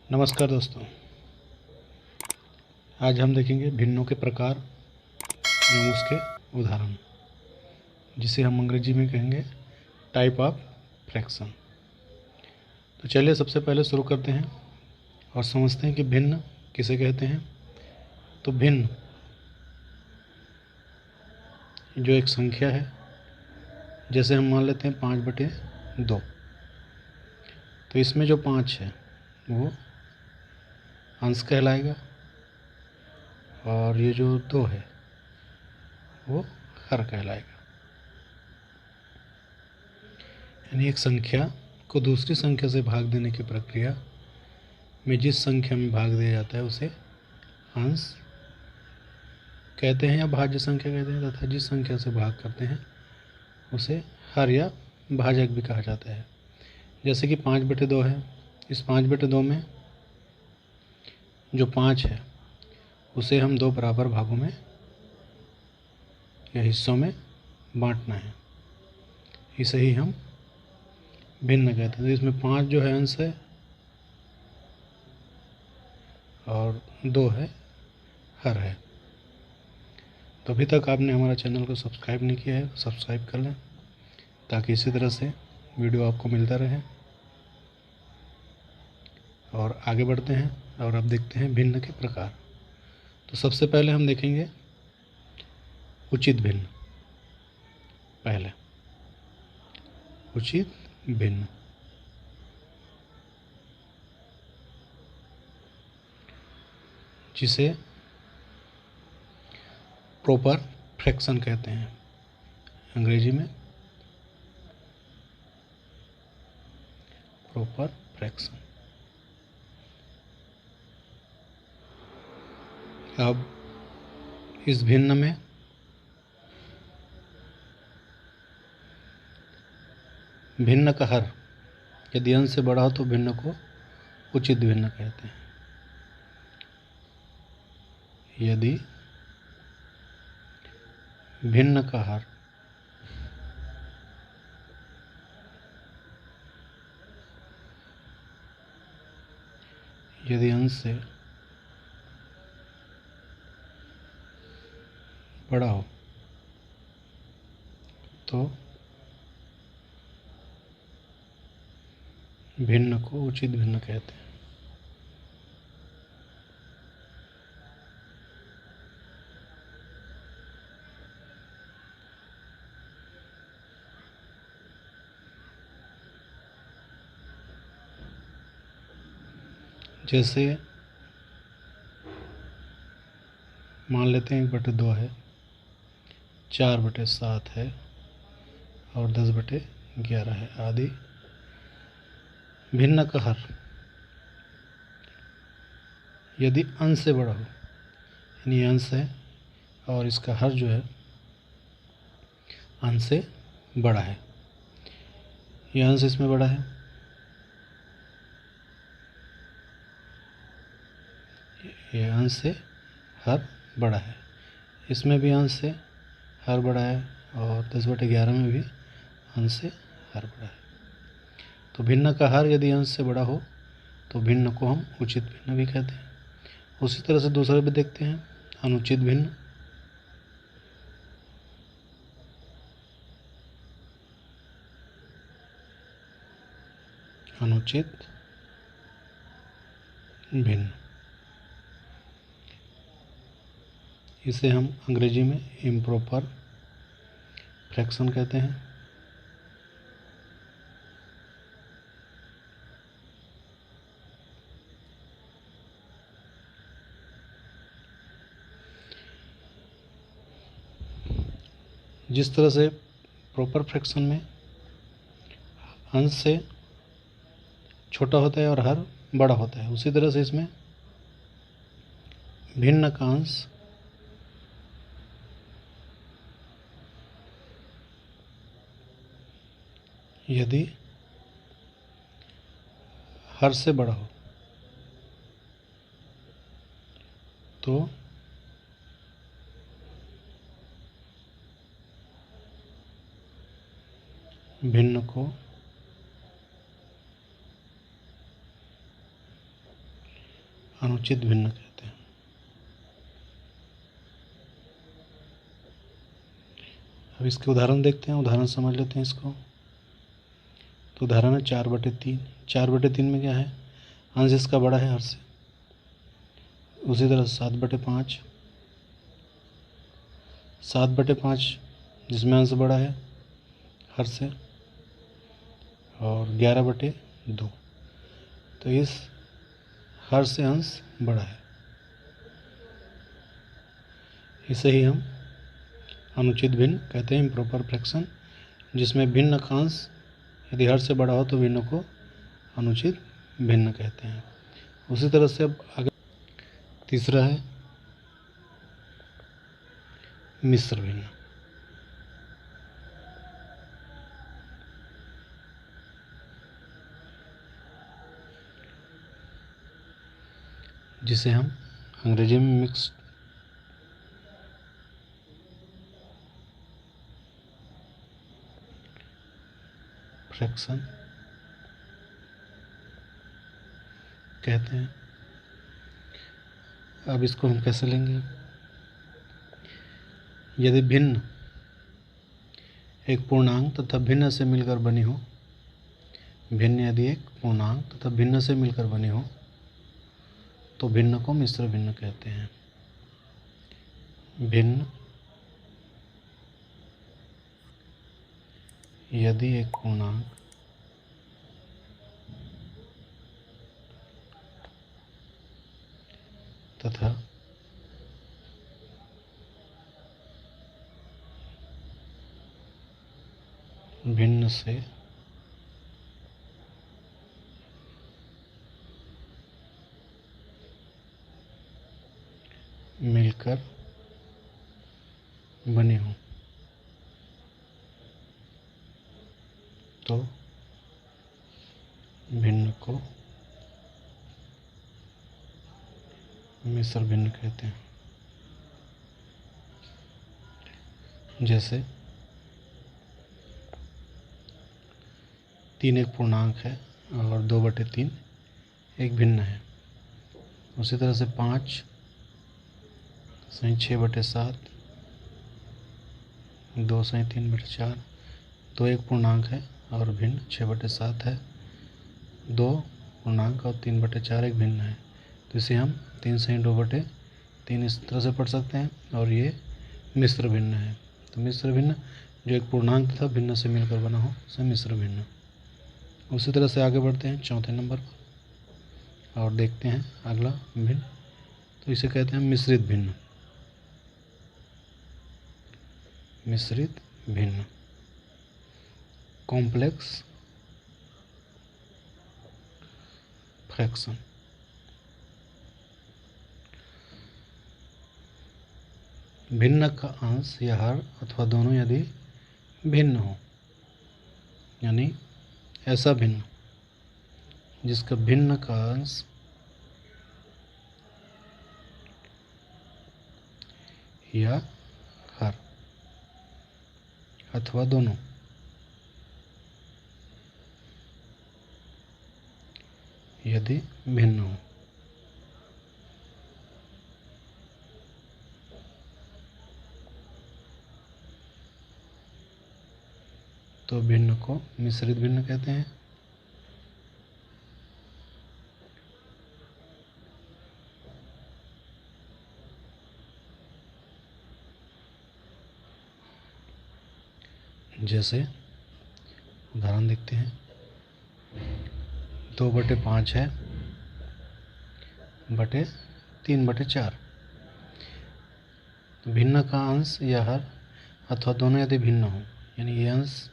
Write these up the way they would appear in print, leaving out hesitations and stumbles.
नमस्कार दोस्तों, आज हम देखेंगे भिन्नों के प्रकार एवं उसके उदाहरण, जिसे हम अंग्रेजी में कहेंगे टाइप ऑफ फ्रैक्शन। तो चलिए सबसे पहले शुरू करते हैं और समझते हैं कि भिन्न किसे कहते हैं। तो भिन्न जो एक संख्या है, जैसे हम मान लेते हैं 5/2, तो इसमें जो 5 है वो अंश कहलाएगा और ये जो 2 है वो हर कहलाएगा। यानी एक संख्या को दूसरी संख्या से भाग देने की प्रक्रिया में जिस संख्या में भाग दिया जाता है उसे अंश कहते हैं या भाज्य संख्या कहते हैं, तथा जिस संख्या से भाग करते हैं उसे हर या भाजक भी कहा जाता है। जैसे कि 5/2 है, इस 5/2 में जो 5 है उसे हम 2 बराबर भागों में या हिस्सों में बांटना है, इसे ही हम भिन्न कहते हैं। तो इसमें 5 जो है अंश है और 2 है हर है। तो अभी तक आपने हमारा चैनल को सब्सक्राइब नहीं किया है तो सब्सक्राइब कर लें, ताकि इसी तरह से वीडियो आपको मिलता रहे। और आगे बढ़ते हैं और अब देखते हैं भिन्न के प्रकार। तो सबसे पहले हम देखेंगे उचित भिन्न। पहले उचित भिन्न, जिसे प्रॉपर फ्रैक्शन कहते हैं अंग्रेजी में, प्रॉपर फ्रैक्शन। अब इस भिन्न में भिन्न का हर यदि अंश से बड़ा हो तो भिन्न को उचित भिन्न कहते हैं। यदि भिन्न का हर यदि अंश से बड़ा हो तो भिन्न को उचित भिन्न कहते हैं। जैसे मान लेते हैं 1/2 है, 4/7 है और 10/11 है आदि। भिन्न का हर यदि अंश से बड़ा हो, यानी अंश है और इसका हर जो है अंश से बड़ा है, यह अंश इसमें बड़ा है, यह अंश से हर बड़ा है, इसमें भी अंश से हर बड़ा है और 10/11 में भी अंश से हर बड़ा है। तो भिन्न का हर यदि अंश से बड़ा हो तो भिन्न को हम उचित भिन्न भी कहते हैं। उसी तरह से दूसरा भी देखते हैं, अनुचित भिन्न। अनुचित भिन्न, इसे हम अंग्रेजी में इम्प्रॉपर फ्रैक्शन कहते हैं। जिस तरह से प्रॉपर फ्रैक्शन में अंश से छोटा होता है और हर बड़ा होता है, उसी तरह से इसमें भिन्न का अंश यदि हर से बड़ा हो तो भिन्न को अनुचित भिन्न कहते हैं। अब इसके उदाहरण देखते हैं, उदाहरण समझ लेते हैं इसको। तो उदाहरण है 4/3। 4/3 में क्या है, अंश इसका बड़ा है हर से। उसी तरह 7/5, 7/5 जिसमें अंश बड़ा है हर से, और 11/2। तो इस हर से अंश बड़ा है, इसे ही हम अनुचित भिन्न कहते हैं, इम्प्रॉपर फ्रैक्शन, जिसमें भिन्न का अंश यदि हर से बड़ा हो तो भिन्न को अनुचित भिन्न कहते हैं। उसी तरह से अब आगे तीसरा है मिश्र भिन्न। जिसे हम अंग्रेजी में मिक्स्ड फ्रैक्शन कहते हैं। अब इसको हम कैसे लेंगे, यदि भिन्न एक पूर्णांक तथा भिन्न से मिलकर बनी हो, भिन्न यदि एक पूर्णांक तथा भिन्न से मिलकर बनी हो तो भिन्न को मिश्र भिन्न कहते हैं। भिन्न यदि एक पूर्णांक तथा भिन्न से मिलकर बने हों तो भिन्न को मिश्र भिन्न कहते हैं। जैसे 3 एक पूर्णांक है और 2/3 एक भिन्न है। उसी तरह से 5 सही 6/7, 2 सही 3/4, 2 एक पूर्णांक है और भिन्न 6/7 है। 2 पूर्णांक और 3/4 एक भिन्न है, तो इसे हम 3 सही 2/3 इस तरह से पढ़ सकते हैं, और ये मिश्र भिन्न है। तो मिश्र भिन्न जो एक पूर्णांक तथा भिन्न से मिलकर बना हो उसे मिश्र भिन्न। उसी तरह से आगे बढ़ते हैं चौथे नंबर पर और देखते हैं अगला भिन्न। तो इसे कहते हैं मिश्रित भिन्न। मिश्रित भिन्न, कॉम्प्लेक्स फ्रैक्शन। भिन्न का अंश या हर अथवा दोनों यदि भिन्न हो, यानी ऐसा भिन्न जिसका भिन्न का अंश या हर अथवा दोनों यदि भिन्न हो तो भिन्न को मिश्रित भिन्न कहते हैं। जैसे उदाहरण देखते हैं, 2/5 है बटे 3/4। भिन्न का अंश या हर अथवा दोनों यदि भिन्न हो, यानी ये अंश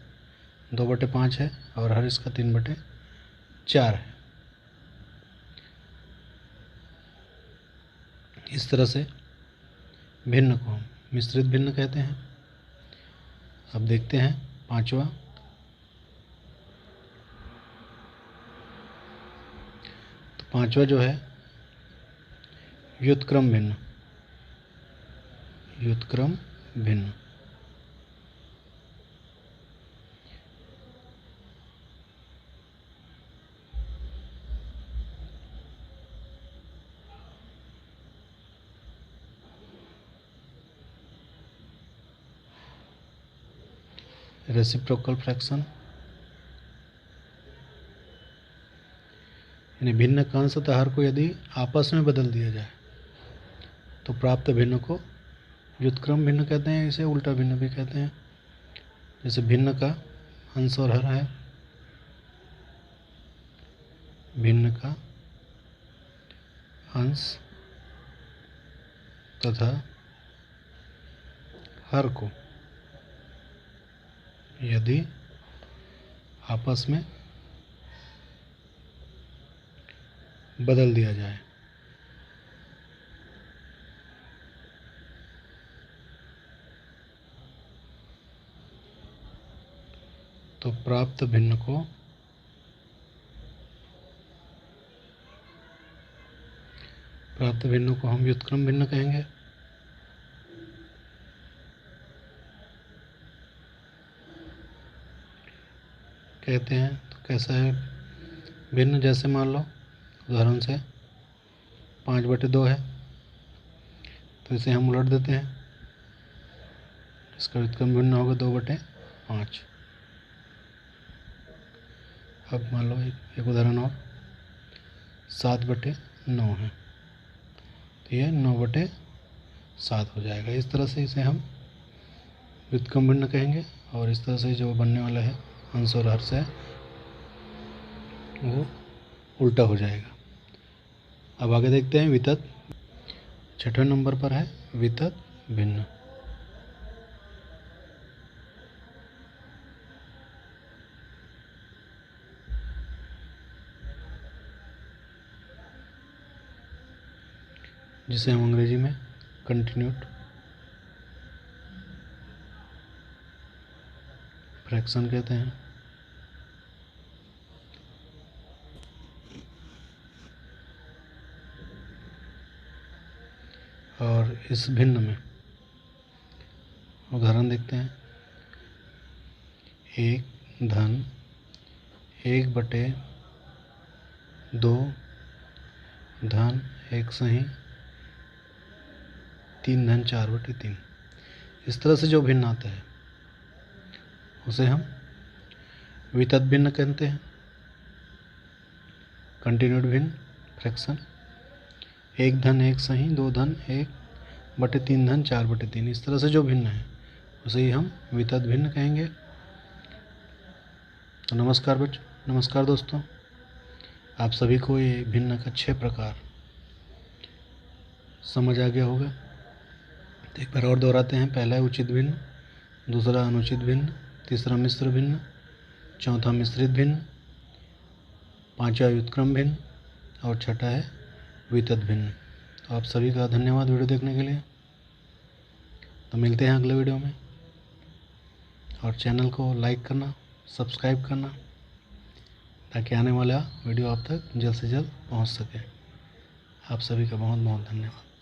2/5 है और हर इसका 3/4 है। इस तरह से भिन्न को हम मिश्रित भिन्न कहते हैं। अब देखते हैं पांचवा। तो पांचवा जो है व्युत्क्रम भिन्न। व्युत्क्रम भिन्न रेसिप्रोकल फ्रैक्शन, यानी भिन्न का अंश तथा हर को यदि आपस में बदल दिया जाए तो प्राप्त भिन्न को व्युत्क्रम भिन्न कहते हैं, इसे उल्टा भिन्न भी कहते हैं। जैसे भिन्न का अंश और हर है, भिन्न का अंश तथा हर को यदि आपस में बदल दिया जाए तो प्राप्त भिन्न को हम व्युत्क्रम भिन्न कहेंगे। कहते हैं तो कैसा है भिन्न, जैसे मान लो उदाहरण से 5/2 है तो इसे हम उलट देते हैं, इसका व्युत्क्रम भिन्न होगा 2/5। अब मान लो एक उदाहरण और 7/9 है तो यह 9/7 हो जाएगा। इस तरह से इसे हम व्युत्क्रम भिन्न कहेंगे और इस तरह से जो बनने वाला है अंश और हर से वो उल्टा हो जाएगा। अब आगे देखते हैं वितत। 6ठे नंबर पर है वितत भिन्न। जिसे हम अंग्रेजी में कंटिन्यूड फ्रैक्शन कहते हैं। और इस भिन्न में उदाहरण देखते हैं, 1 धन 1/2 धन 1 सही 3 धन 4/3। इस तरह से जो भिन्न आता है उसे हम वितत भिन्न कहते हैं, कंटिन्यूड भिन्न फ्रैक्शन। 1 धन 1 सही 2 धन 1/3 धन 4/3, इस तरह से जो भिन्न है उसे ही हम वितत भिन्न कहेंगे। तो नमस्कार दोस्तों, आप सभी को ये भिन्न का 6 प्रकार समझ आ गया होगा। तो एक बार और दोहराते हैं। पहला है उचित भिन्न, दूसरा अनुचित भिन्न, तीसरा मिश्र भिन्न, चौथा मिश्रित भिन्न, पांचवा व्युत्क्रम भिन्न और छठा है वितत भिन्न। तो आप सभी का धन्यवाद वीडियो देखने के लिए। तो मिलते हैं अगले वीडियो में, और चैनल को लाइक करना, सब्सक्राइब करना ताकि आने वाला वीडियो आप तक जल्द से जल्द पहुंच सके। आप सभी का बहुत बहुत धन्यवाद।